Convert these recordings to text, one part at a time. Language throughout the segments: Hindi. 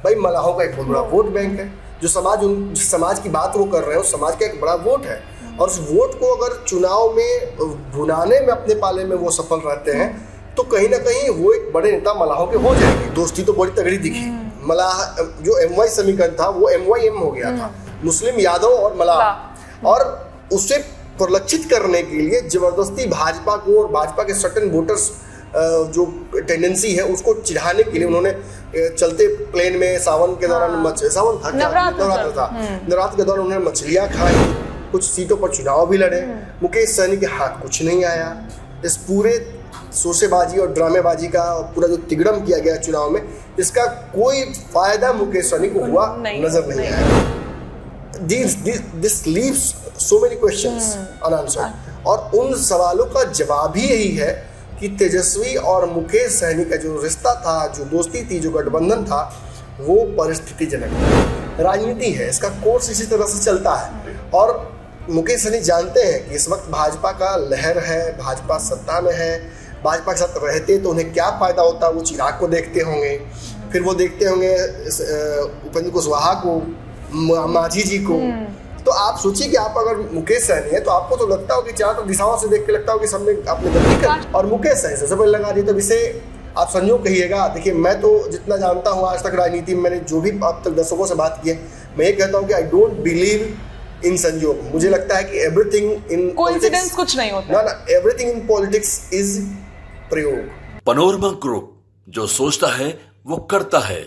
भाई मलाहों का एक बहुत बड़ा वोट बैंक है, जो जिस समाज की बात वो कर रहे हैं उस समाज का एक बड़ा वोट है, और उस वोट को अगर चुनाव में भुनाने में अपने पाले में वो सफल रहते हैं तो कहीं ना कहीं वो एक बड़े नेता मलाहों के हो जाएंगे। दोस्ती तो बड़ी तगड़ी दिखी, मलाह जो MY समीकरण था वो MYM हो गया था, मुस्लिम यादव और मलाह, और उसे परिलक्षित करने के लिए जबरदस्ती भाजपा को और भाजपा के सर्टेन वोटर्स जो टेंडेंसी है उसको चिढ़ाने के लिए उन्होंने चलते प्लेन में सावन के दौरान सावन था, नवरात्र था, नवरात्र के दौरान उन्होंने मछलियां खाई, कुछ सीटों पर चुनाव भी लड़े, मुकेश सहनी के हाथ कुछ नहीं आया। इस पूरे शोशेबाजी और ड्रामेबाजी का पूरा जो तिगड़म किया गया चुनाव में, इसका कोई फायदा मुकेश सहनी को हुआ नजर नहीं आया। This leaves so many questions unanswered, और उन सवालों का जवाब ही यही है कि तेजस्वी और मुकेश सहनी का जो रिश्ता था, जो दोस्ती थी, जो गठबंधन था, वो परिस्थितिजनक राजनीति है, इसका कोर्स इसी तरह से चलता है। और मुकेश सहनी जानते हैं कि इस वक्त भाजपा का लहर है, भाजपा सत्ता में है, भाजपा के साथ रहते तो उन्हें क्या फायदा होता, वो चिराग को देखते होंगे, फिर वो देखते होंगे उपेंद्र कुशवाहा को, मांझी जी को। तो आप सोचिए कि आप अगर मुकेश सहनी है तो आपको तो लगता हो कि चारों दिशाओं से देख के लगता हो कि सबने आपने गलती कर, और मुकेश सहनी सबसे पहले लगा दी। तो इसे आप संयोग कहिएगा। देखिए, मैं तो जितना जानता हूँ आज तक राजनीति में, मैंने जो भी अब तक दर्शकों से बात की है, मैं ये कहता हूँ कि आई डोंट बिलीव इन संयोग। मुझे लगता है कि एवरीथिंग इन कोइंसिडेंस कुछ नहीं होता ना, एवरीथिंग इन पॉलिटिक्स इज प्रयोग। पनोरमा ग्रुप, जो सोचता है वो करता है।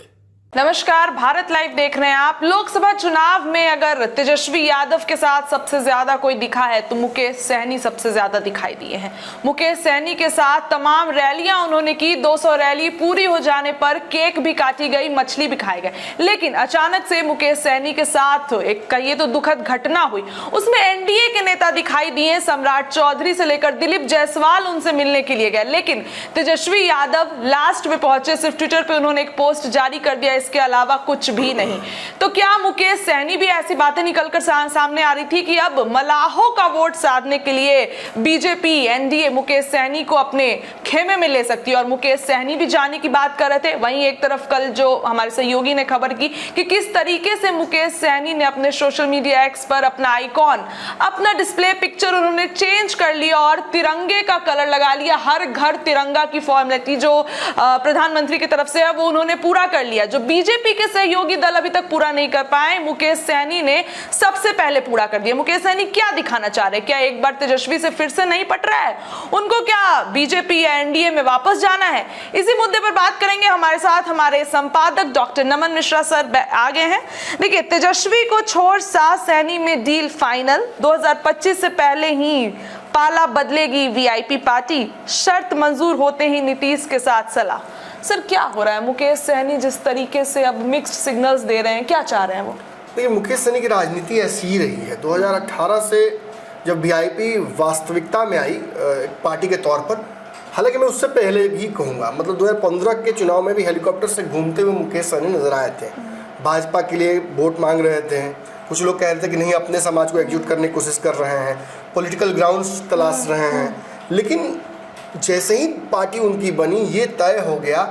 नमस्कार, भारत लाइव देख रहे हैं आप। लोकसभा चुनाव में अगर तेजस्वी यादव के साथ सबसे ज्यादा कोई दिखा है तो मुकेश सहनी सबसे ज्यादा दिखाई दिए हैं। मुकेश सहनी के साथ तमाम रैलियां उन्होंने की, 200 रैली पूरी हो जाने पर केक भी काटी गई, मछली भी खाए गए। लेकिन अचानक से मुकेश सहनी के साथ एक कहिए तो दुखद घटना हुई। उसमें NDA के नेता दिखाई दिए, सम्राट चौधरी से लेकर दिलीप जायसवाल उनसे मिलने के लिए गए, लेकिन तेजस्वी यादव लास्ट में पहुंचे। सिर्फ ट्विटर पे उन्होंने एक पोस्ट जारी कर दिया, इसके अलावा कुछ भी नहीं। तो क्या मुकेश सहनी भी ऐसी बातें निकलकर सामने आ रही थी कि अब मलाहों का वोट साधने के लिए बीजेपी NDA मुकेश सहनी को अपने खेमे में ले सकती है, और मुकेश सहनी भी जाने की बात कर रहे थे। वहीं एक तरफ कल जो हमारे सहयोगी ने खबर की कि किस तरीके से मुकेश सहनी ने अपने सोशल मीडिया एक्स पर अपना आइकॉन, अपना डिस्प्ले पिक्चर उन्होंने चेंज कर लिया और तिरंगे का कलर लगा लिया। हर घर तिरंगा की फॉर्मेलिटी जो प्रधानमंत्री की तरफ से है वो उन्होंने पूरा कर लिया, जो बीजेपी के सहयोगी दल अभी तक पूरा नहीं कर पाए, मुकेश सहनी ने सबसे पहले पूरा कर दिया। मुकेश सहनी क्या दिखाना चाह रहे हैं? क्या एक बार तेजस्वी से फिर से नहीं पट रहा है? उनको क्या बीजेपी या NDA में वापस जाना है? इसी मुद्दे पर बात करेंगे। हमारे साथ हमारे संपादक डॉक्टर नमन मिश्रा सर आ गए हैं। देखिए, तेजस्वी को छोड़ साथ सहनी में डील फाइनल, 2025 से पहले ही पाला बदलेगी VIP पार्टी, शर्त मंजूर होते ही नीतीश के साथ सलाह। सर, क्या हो रहा है? मुकेश सहनी जिस तरीके से अब मिक्स्ड सिग्नल्स दे रहे हैं, क्या चाह रहे हैं वो? देखिए, मुकेश सहनी की राजनीति ऐसी ही रही है। 2018 से जब VIP वास्तविकता में आई पार्टी के तौर पर, हालांकि मैं उससे पहले भी कहूँगा, मतलब 2015 के चुनाव में भी हेलीकॉप्टर से घूमते हुए मुकेश सहनी नजर आए थे। भाजपा के लिए वोट मांग रहे थे, कुछ लोग कह रहे थे कि नहीं, अपने समाज को एकजुट करने की कोशिश कर रहे हैं, पॉलिटिकल ग्राउंड्स तलाश रहे हैं। लेकिन जैसे ही पार्टी उनकी बनी, ये तय हो गया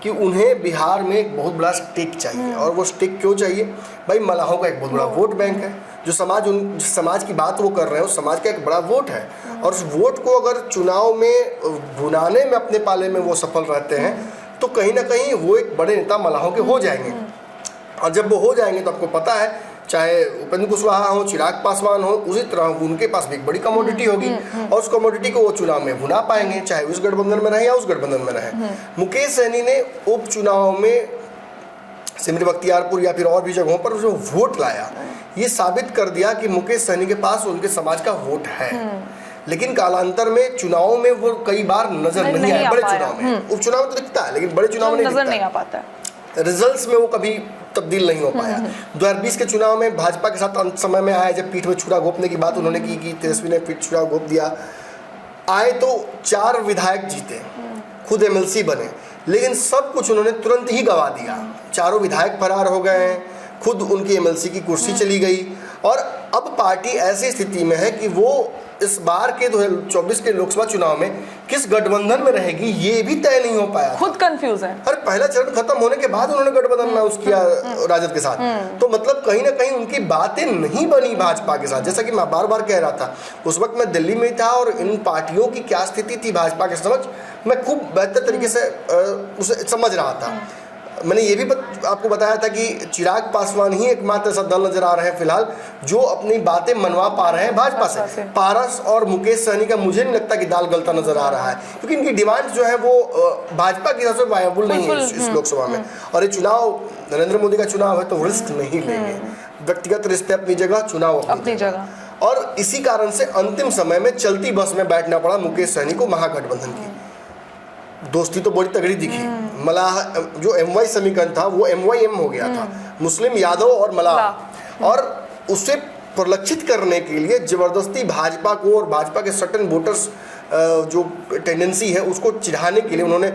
कि उन्हें बिहार में एक बहुत बड़ा स्टिक चाहिए। और वो स्टिक क्यों चाहिए? भाई मलाहों का एक बहुत बड़ा वोट बैंक है, जो जिस समाज की बात वो कर रहे हैं उस समाज का एक बड़ा वोट है, और उस वोट को अगर चुनाव में भुनाने में अपने पाले में वो सफल रहते हैं तो कहीं ना कहीं वो एक बड़े नेता मलाहों के हो जाएंगे। और जब वो हो जाएंगे तो आपको पता है, चाहे उपेंद्र कुशवाहा हो, चिराग पासवान हो, उसी तरह उनके पास भी एक बड़ी कमोडिटी होगी, और उस कमोडिटी को वो चुनाव में भुना पाएंगे, चाहे उस गठबंधन में रहे या उस गठबंधन में रहे। मुकेश सहनी ने उपचुनाव में सिमरी बख्तियारपुर या फिर और भी जगहों पर जो वोट लाया, ये साबित कर दिया कि मुकेश सहनी के पास उनके समाज का वोट है। लेकिन कालांतर में चुनाव में वो कई बार नजर नहीं आया। बड़े चुनाव में, उपचुनाव में तो दिखता है लेकिन बड़े चुनाव में नजर नहीं आ पाता। रिजल्ट्स में वो कभी तब्दील नहीं हो पाया। 2020 के चुनाव में भाजपा के साथ अंत समय में आया, जब पीठ में छुरा घोंपने की बात उन्होंने की कि तेजस्वी ने पीठ छुरा घोंप दिया, आए तो 4 विधायक जीते, खुद MLC बने, लेकिन सब कुछ उन्होंने तुरंत ही गवा दिया। चारों विधायक फरार हो गए हैं, खुद उनकी MLC की कुर्सी चली गई, और अब पार्टी ऐसी स्थिति में है कि वो इस बार के 2024 के लोकसभा चुनाव में किस गठबंधन में रहेगी ये भी तय नहीं हो पाया। खुद कंफ्यूज है। अरे पहला चरण खत्म होने के बाद उन्होंने गठबंधन अनाउंस किया राजद के साथ, तो मतलब कहीं ना कहीं उनकी बातें नहीं बनी भाजपा के साथ। जैसा कि मैं बार बार कह रहा था, उस वक्त मैं दिल्ली में था और इन पार्टियों की क्या स्थिति थी भाजपा के समक्ष मैं खूब बेहतर तरीके से उसे समझ रहा था। मैंने ये भी आपको बताया था कि चिराग पासवान ही एकमात्र ऐसा दल नजर आ रहे हैं फिलहाल जो अपनी बातें मनवा पा रहे हैं भाजपा से। पारस और मुकेश सहनी का मुझे नहीं लगता कि दाल गलता नजर आ रहा है, क्योंकि इनकी डिमांड जो है वो भाजपा की तरफ से वायबल नहीं है इस लोकसभा में। और ये चुनाव नरेंद्र मोदी का चुनाव है तो रिस्क नहीं लेंगे, व्यक्तिगत रिश्ते अपनी जगह, चुनाव अपनी जगह। और इसी कारण से अंतिम समय में चलती बस में बैठना पड़ा मुकेश सहनी को महागठबंधन की। दोस्ती तो बड़ी तगड़ी दिखी, मलाह जो MY समीकरण था वो MYM हो गया था, मुस्लिम यादव और मलाह। और उसे परिलक्षित करने के लिए जबरदस्ती भाजपा को और भाजपा के सर्टेन वोटर्स जो टेंडेंसी है उसको चिढ़ाने के लिए उन्होंने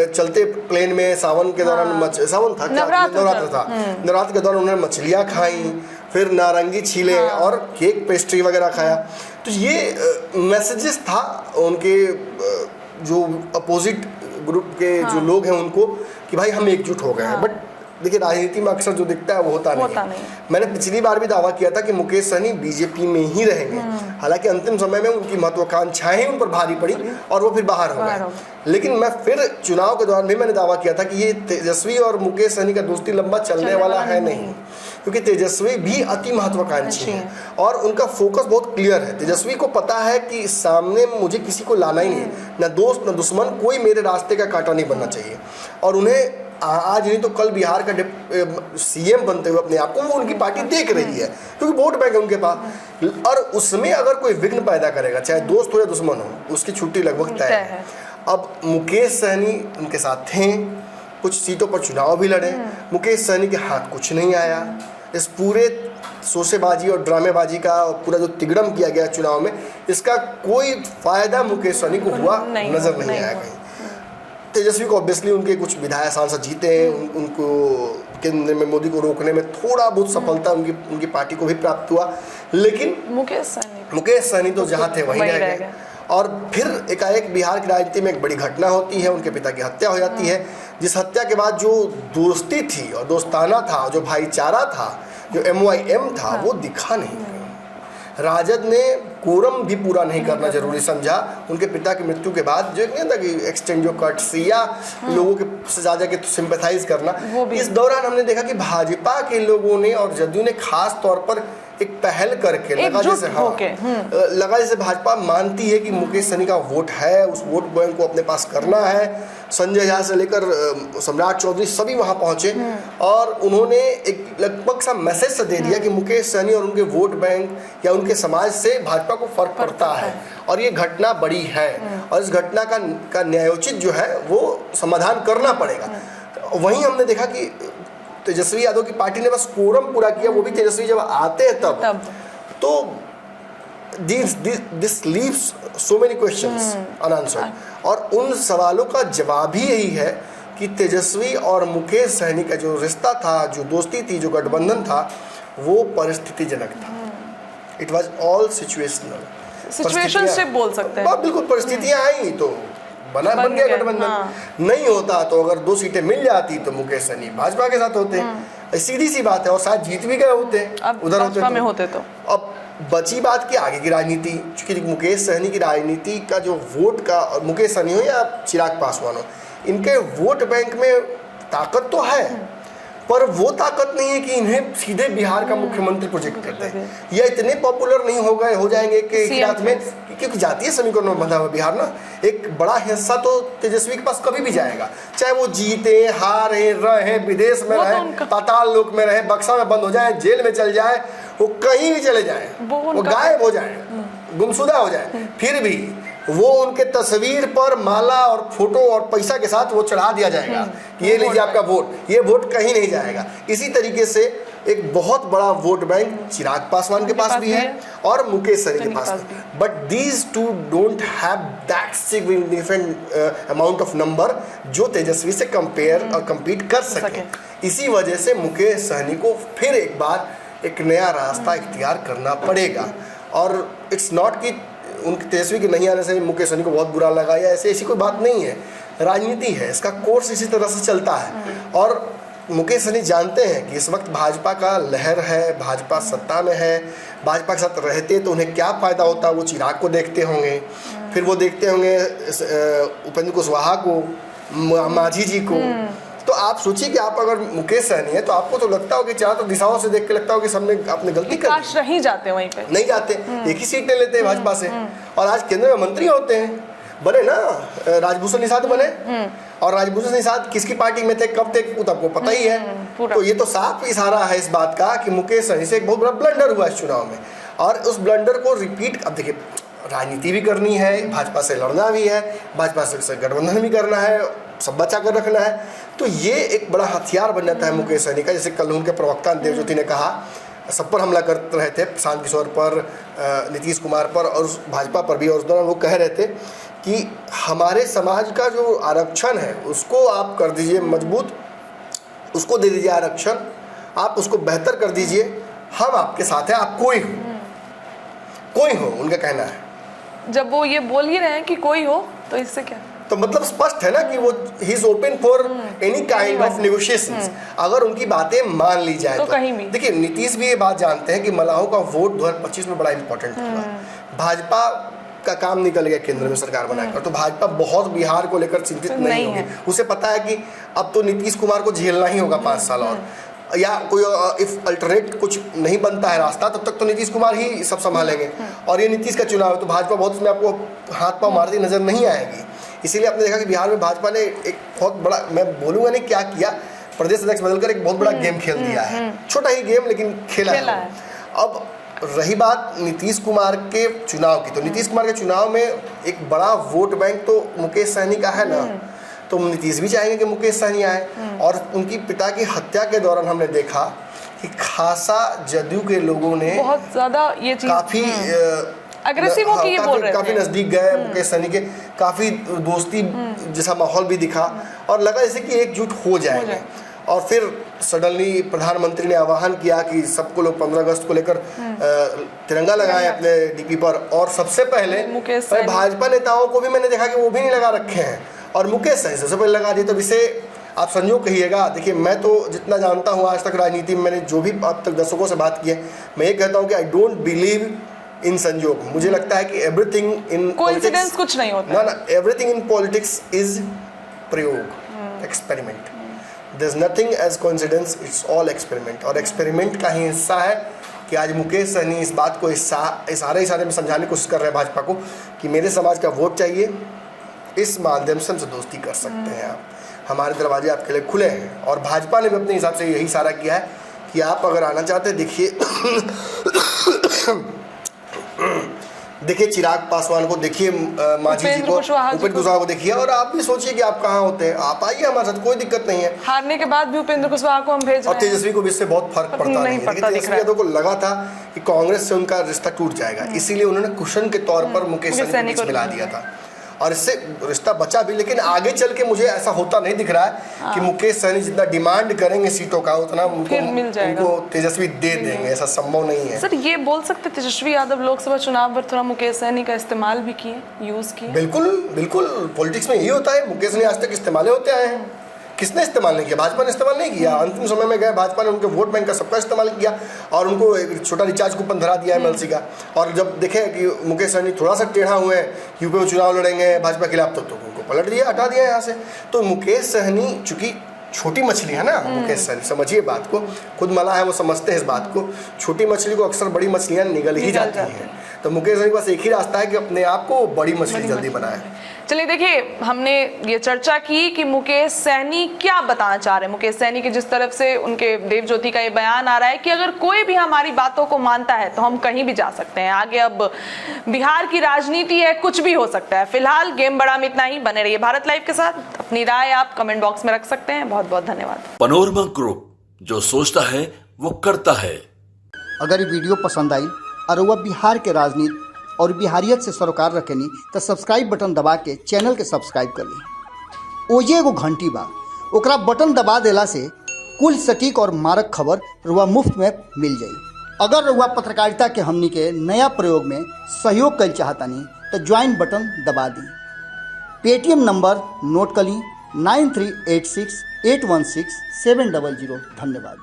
चलते प्लेन में सावन के दौरान सावन था, नवरात्र था, नवरात्र के दौरान उन्होंने मछलियाँ खाई, फिर नारंगी छीले और केक पेस्ट्री वगैरह खाया। तो ये मैसेजेस था उनके जो अपोजिट ग्रुप के जो लोग हैं उनको कि भाई हम एकजुट हो गए हैं। बट देखिए राजनीति में अक्सर जो दिखता है वो होता नहीं। मैंने पिछली बार भी दावा किया था कि मुकेश सहनी बीजेपी में ही रहेंगे, हालांकि अंतिम समय में उनकी महत्वाकांक्षाएं उन पर भारी पड़ी और वो फिर बाहर हो गए। लेकिन मैं फिर चुनाव के दौरान भी मैंने दावा किया था कि ये तेजस्वी और मुकेश सहनी का दोस्ती लंबा चलने वाला है नहीं, क्योंकि तेजस्वी भी अति महत्वाकांक्षी है और उनका फोकस बहुत क्लियर है। तेजस्वी को पता है कि सामने मुझे किसी को लाना ही नहीं, न दोस्त न दुश्मन, कोई मेरे रास्ते का कांटा नहीं बनना चाहिए। और उन्हें आज नहीं तो कल बिहार का CM बनते हुए अपने आप को वो उनकी पार्टी देख रही है, क्योंकि वोट बैंक है उनके पास। और उसमें अगर कोई विघ्न पैदा करेगा, चाहे दोस्त हो या दुश्मन हो, उसकी छुट्टी लगभग तय है। अब मुकेश सहनी उनके साथ थे, कुछ सीटों पर चुनाव भी लड़े, मुकेश सहनी के हाथ कुछ नहीं आया। इस पूरे सोसेबाजी और ड्रामेबाजी का पूरा जो तिगड़म किया गया चुनाव में, इसका कोई फायदा मुकेश सहनी को हुआ नजर नहीं आया कहीं। तेजस्वी को ऑब्वियसली उनके कुछ विधायक सांसद जीते हैं, उनको केंद्र में मोदी को रोकने में थोड़ा बहुत सफलता उनकी पार्टी को भी प्राप्त हुआ, लेकिन मुकेश सहनी तो जहाँ थे वहीं रह गए। और फिर एकाएक बिहार की राजनीति में एक बड़ी घटना होती है, उनके पिता की हत्या हो जाती है, जिस हत्या के बाद जो दोस्ती थी और दोस्ताना था, जो भाईचारा था, जो MYM था, वो दिखा नहीं। राजद ने कोरम भी पूरा नहीं करना जरूरी समझा उनके पिता की मृत्यु के बाद, जो नहीं था कि एक्सचेंज ऑफ कर्टसी या लोगों के से ज़्यादा के सिंपैथाइज करना। इस दौरान हमने देखा कि भाजपा के लोगों ने और जदयू ने खास तौर पर एक पहल करके लगा जैसे भाजपा मानती है कि मुकेश सहनी का वोट है, उस वोट बैंक को अपने पास करना है। संजय झा से लेकर सम्राट चौधरी सभी वहां पहुंचे और उन्होंने एक लगभग सा मैसेज से दे दिया कि मुकेश सहनी और उनके वोट बैंक या उनके समाज से भाजपा को फर्क पड़ता है और ये घटना बड़ी है और इस घटना का न्यायोचित जो है वो समाधान करना पड़ेगा। वहीं हमने देखा कि तेजस्वी यादव की पार्टी ने बस कोरम पूरा किया, वो भी तेजस्वी जब आते हैं तब तो this leaves so many questions unanswered. और उन सवालों का जवाब ही यही है कि तेजस्वी और मुकेश सहनी का जो रिश्ता था, जो दोस्ती थी, जो गठबंधन था, वो परिस्थितिजनक था। इट वॉज ऑल सिचुएशनशिप बोल सकते हैं। बिल्कुल, परिस्थितियां आई तो बन गया गठबंधन। नहीं होता तो अगर 2 सीटें मिल जाती तो मुकेश सहनी भाजपा के साथ होते, सीधी सी बात है, और शायद जीत भी गए होते उधर होते तो। अब बची बात की आगे की राजनीति, क्योंकि मुकेश सहनी की राजनीति का जो वोट का, मुकेश सहनी हो या चिराग पासवान हो, इनके वोट बैंक में ताकत तो है, पर वो ताकत नहीं है कि इन्हें सीधे बिहार का मुख्यमंत्री प्रोजेक्ट करते हैं या इतने पॉपुलर नहीं हो जाएंगे कि रात में, क्योंकि जातीय समीकरण में बंधा हुआ बिहार ना, एक बड़ा हिस्सा तो तेजस्वी के पास कभी भी जाएगा, चाहे वो जीते, हारे, रहे, विदेश में रहे, पाताल लोक में रहे, बक्सा में बंद हो जाए, जेल में चल जाए, वो कहीं भी चले जाए, वो गायब हो जाए, गुमशुदा हो जाए, फिर भी वो उनके तस्वीर पर माला और फोटो और पैसा के साथ वो चढ़ा दिया जाएगा कि ये लीजिए आपका वोट, ये वोट कहीं नहीं जाएगा। इसी तरीके से एक बहुत बड़ा वोट बैंक चिराग पासवान के पास भी है और मुकेश सहनी के पास भी, but these two don't have that significant amount of number जो तेजस्वी से कंपेयर और कम्पीट कर सके। इसी वजह से मुकेश सहनी को फिर एक बार एक नया रास्ता इख्तियार करना पड़ेगा। और इट्स नॉट कि उनके तेजस्वी के नहीं आने से मुकेश सहनी को बहुत बुरा लगा या ऐसी कोई बात नहीं है। राजनीति है, इसका कोर्स इसी तरह से चलता है। और मुकेश सहनी जानते हैं कि इस वक्त भाजपा का लहर है, भाजपा सत्ता में है, भाजपा के साथ रहते तो उन्हें क्या फ़ायदा होता। वो चिराग को देखते होंगे, फिर वो देखते होंगे उपेंद्र कुशवाहा को, मांझी जी को। तो आप सोचिए कि आप अगर मुकेश सहनी है तो आपको तो लगता हो कि चारों दिशाओं से देख के लगता हो कि सबने आपने गलती कर दी। नहीं जाते वहीं पे, नहीं जाते, एक ही सीट ले लेते हैं भाजपा से। और आज केंद्र में मंत्री होते हैं, बने ना, राजभूषण निषाद बने। और राजभूषण निषाद किसकी पार्टी में थे, कब थे, वो तो आपको पता ही है। तो ये तो साफ इशारा है इस बात का कि मुकेश सहनी से एक बहुत बड़ा ब्लंडर हुआ इस चुनाव में। और उस ब्लंडर को रिपीट, अब देखिए राजनीति भी करनी है, भाजपा से लड़ना भी है, भाजपा से गठबंधन भी करना है, सब बचा कर रखना है। तो ये एक बड़ा हथियार बन जाता है मुकेश सहनी का। जैसे कल उनके प्रवक्ता देवज्योति ने कहा, सब पर हमला कर रहे थे, प्रशांत किशोर पर, नीतीश कुमार पर और भाजपा पर भी। और उस दौरान वो कह रहे थे कि हमारे समाज का जो आरक्षण है उसको आप कर दीजिए मजबूत, उसको दे दीजिए आरक्षण, आप उसको बेहतर कर दीजिए, हम आपके साथ हैं, आप कोई हो, उनका कहना है। जब वो ये बोल ही रहे हैं कि कोई हो, तो इससे क्या, तो मतलब स्पष्ट है ना कि वो he is open for any kind of negotiations, अगर उनकी बातें मान ली जाए तो। कहीं भी देखिए नीतीश भी ये बात जानते हैं कि मलाहों का वोट 2025 में बड़ा इंपॉर्टेंट होगा। भाजपा का काम निकल गया केंद्र में सरकार बनाकर, तो भाजपा बहुत बिहार को लेकर चिंतित नहीं होगी। उसे पता है कि अब तो नीतीश कुमार को झेलना ही होगा 5 साल और, या कोई इफ अल्टरनेट कुछ नहीं बनता है रास्ता, तब तक तो नीतीश कुमार ही सब संभालेंगे। और ये नीतीश का चुनाव है, तो भाजपा बहुत उसमें आपको हाथ पांव मारती नजर नहीं आएगी। इसीलिए आपने देखा कि बिहार में भाजपा ने एक बहुत बड़ा, मैं बोलूँगा नहीं क्या किया, प्रदेश अध्यक्ष बदलकर एक बहुत बड़ा गेम खेल दिया है। छोटा ही गेम लेकिन खेला है। अब रही बात नीतीश कुमार के चुनाव की, तो नीतीश कुमार के चुनाव में एक बड़ा वोट बैंक तो मुकेश सहनी का है ना, तो नीतीश भी चाहेंगे कि मुकेश सहनी आए। और उनकी पिता की हत्या के दौरान हमने देखा कि खासा जदयू के लोगों ने बहुत ज्यादा ये चीज काफी अग्रेसिव हो के ये बोल रहे थे, काफी नजदीक गए मुकेश सहनी के, काफी दोस्ती जैसा माहौल भी दिखा और लगा जैसे कि एकजुट हो जाएंगे। और फिर सडनली प्रधानमंत्री ने आह्वान किया कि सबको लोग 15 अगस्त को लेकर तिरंगा लगाएं अपने डीपी पर। और सबसे पहले भाजपा नेताओं को भी मैंने देखा कि वो भी नहीं लगा रखे हैं, और मुकेश सहनी सबसे पहले लगा दिए। तो इसे आप संयोग कहिएगा। देखिए मैं तो जितना जानता हूँ आज तक राजनीति में, मैंने जो भी अब तक दर्शकों से बात की है, मैं ये कहता हूँ कि आई डोंट बिलीव इन संयोग। मुझे लगता है कि एवरीथिंग इन कोइंसिडेंस कुछ नहीं होता ना, एवरीथिंग इन पॉलिटिक्स इज प्रयोग, experiment. There is nothing as coincidence, it's all experiment. और एक्सपेरिमेंट का ही हिस्सा है कि आज मुकेश सहनी इस बात को इशारे में समझाने की कोशिश कर रहे हैं भाजपा को कि मेरे समाज का वोट चाहिए, इस माध्यम से हमसे दोस्ती कर सकते हैं आप, हमारे दरवाजे आपके लिए खुले हैं। और भाजपा ने भी अपने हिसाब से यही इशारा किया है कि आप अगर आना चाहते हैं, देखिए चिराग पासवान को, देखिए मांझी जी को, उपेंद्र कुशवाहा को देखिए, और आप भी सोचिए कि आप कहाँ होते हैं, आप आइए हमारे साथ, कोई दिक्कत नहीं है। हारने के बाद भी उपेंद्र कुशवाहा को हम भेज रहे हैं। और तेजस्वी को भी इससे बहुत फर्क पड़ता नहीं है। तेजस्वी यादव को लगा था कि कांग्रेस से उनका रिश्ता टूट जाएगा, इसीलिए उन्होंने कुशन के तौर पर मुकेश सहनी को मिला दिया था, और इससे रिश्ता बचा भी। लेकिन आगे चल के मुझे ऐसा होता नहीं दिख रहा है कि मुकेश सहनी जितना डिमांड करेंगे सीटों का उतना उनको तेजस्वी दे देंगे, ऐसा संभव नहीं है। सर ये बोल सकते तेजस्वी यादव लोकसभा चुनाव पर थोड़ा मुकेश सहनी का इस्तेमाल भी किए, यूज किए? बिल्कुल बिल्कुल, पॉलिटिक्स में यही होता है। मुकेश सहनी आज तक इस्तेमाल होते आए हैं, किसने इस्तेमाल नहीं किया? भाजपा ने इस्तेमाल नहीं किया। अंतिम समय में गए भाजपा ने उनके वोट बैंक का सबका इस्तेमाल किया और उनको एक छोटा रिचार्ज कूपन धरा दिया एमएलसी का। और जब देखे कि मुकेश सहनी थोड़ा सा टेढ़ा हुए, यूपी में चुनाव लड़ेंगे भाजपा के खिलाफ, तो उनको पलट दिया, हटा दिया यहाँ से। तो मुकेश सहनी चूंकि छोटी मछली है ना, मुकेश सहनी, समझिए बात को, खुद मला है वो समझते हैं इस बात को, छोटी मछली को अक्सर बड़ी मछलियाँ निगल ही जाती हैं। तो मुकेश सहनी के पास एक ही रास्ता है कि अपने आप को बड़ी मछली जल्दी बनाए। चलिए देखिए, हमने ये चर्चा की कि मुकेश सहनी क्या बताना चाह रहे हैं। मुकेश सहनी की जिस तरफ से उनके देवज्योति का ये बयान आ रहा है कि अगर कोई भी हमारी बातों को मानता है तो हम कहीं भी जा सकते हैं, आगे अब बिहार की राजनीति है, कुछ भी हो सकता है। फिलहाल गेम बड़ा में इतना ही। बने रहिए भारत लाइव के साथ, अपनी राय आप कमेंट बॉक्स में रख सकते हैं। बहुत बहुत धन्यवाद। पनोरमा ग्रुप, जो सोचता है वो करता है। अगर ये वीडियो पसंद आई और वह बिहार के राजनीति और बिहारियत से सरोकार रखेनी तो सब्सक्राइब बटन दबा के चैनल के सब्सक्राइब कर ली। ओजे एगो घंटी बा, ओकरा बटन दबा देला से कुल सटीक और मारक खबर रुआ मुफ्त में मिल जाई। अगर रुआ पत्रकारिता के हमनी के नया प्रयोग में सहयोग कर चाहतानी तो ज्वाइन बटन दबा दी। पेटीएम नंबर नोट कर ली 9386816700। धन्यवाद।